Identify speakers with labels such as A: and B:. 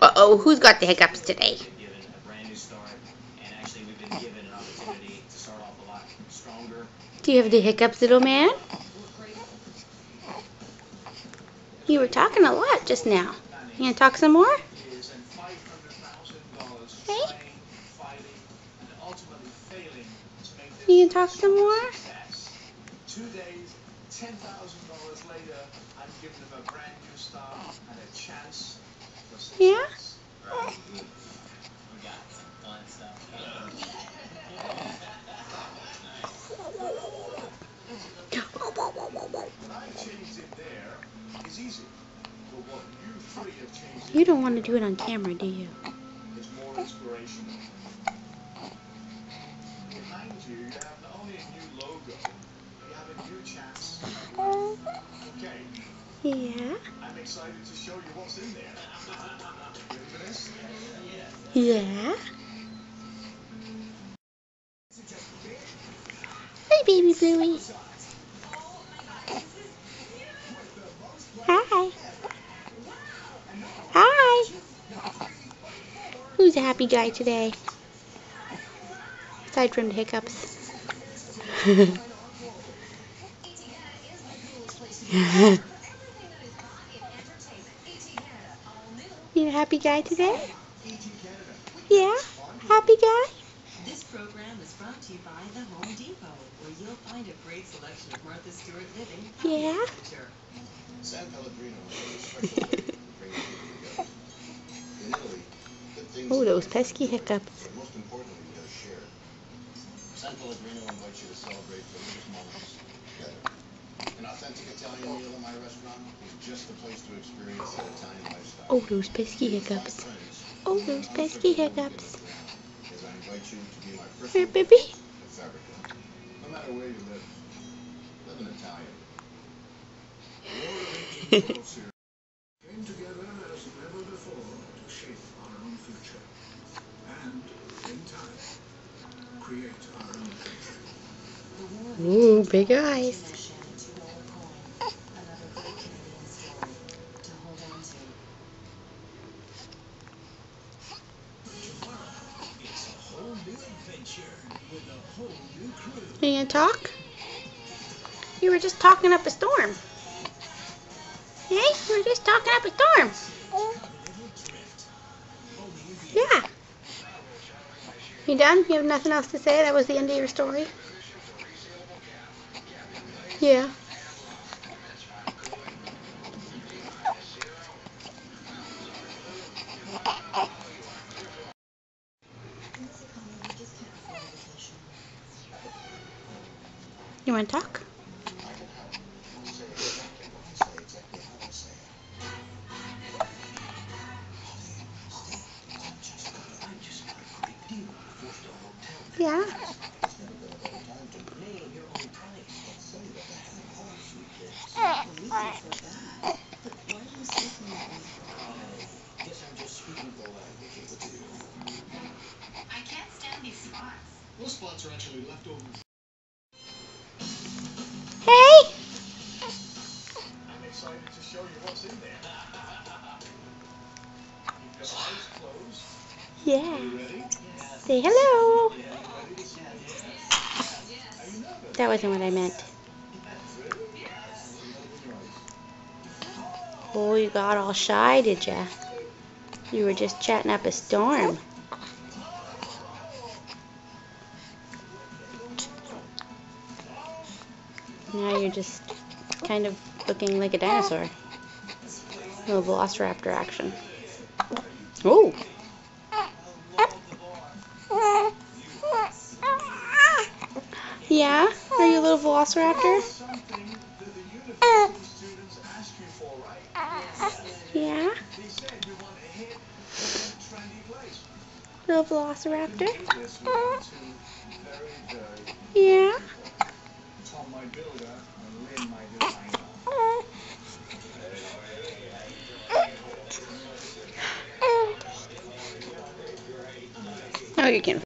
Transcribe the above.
A: Uh-oh, who's got the hiccups today? Do you have the hiccups, little man? You were talking a lot just now. You gonna talk some more? Hey? You gonna talk some more?
B: 2 days, $10,000 later, I'm giving them a brand new start and a chance for success.
A: Yeah?
C: We got some fun stuff.
B: What I changed it there is easy. But what you three have changed
A: You don't want to do it on camera, do you?
B: is more inspirational. Behind you, you have not only a new logo, you have a new chance. Okay.
A: Yeah?
B: I'm excited to show you what's in there. Ready for this?
A: Yeah? Hey, baby Bluey. Hi. Hi. Who's a happy guy today? Aside from the hiccups. You a happy guy today? Yeah? Happy guy?
D: This program is brought to you by the Home Depot, where you'll find a great selection of Martha Stewart living
A: Yeah?
D: furniture.
E: San Pellegrino is a special way to bring people together. In Italy, good things
A: Oh, those
E: are
A: pesky
E: good,
A: hiccups.
E: but most importantly, you gotta share. San Pellegrino invites you to celebrate delicious moments together. An authentic Italian meal in my restaurant is just the place to experience that Italian lifestyle.
A: Oh, those pesky hiccups. Oh, those pesky hiccups.
E: As I invite you to be my first
A: Here, baby.
E: Fabrica. No matter where you live an Italian.
B: Came together as never before to shape our own future. And, in time, create our own country.
A: Ooh, big eyes.
B: It's a whole new adventure with a whole new crew.
A: You gonna talk? You were just talking up a storm. Hey, you were just talking up a storm. Yeah. You done? You have nothing else to say? That was the end of your story? Yeah. You want to talk? Yeah.
D: I can't stand these spots.
B: Those spots are actually leftover.
A: Hey!
B: I'm excited to show you what's in there. Keep your eyes closed.
A: Yeah.
B: Are you ready?
A: Say hello.
B: Ready to see? Are you nervous?
A: That wasn't what I meant.
B: Ready? Open your eyes.
A: Oh, you got all shy, did ya? You were just chatting up a storm. Now you're just kind of looking like a dinosaur. A little velociraptor action. Oh! Yeah? Are you a little velociraptor?
B: Something that the university students asked you for, right?
A: Yeah?
B: They said you want a hip and trendy place.
A: Little velociraptor?
B: Do this without two very, very
A: Yeah?
B: people. Tom, my builder, and Lynn, my designer.
A: Oh, you can.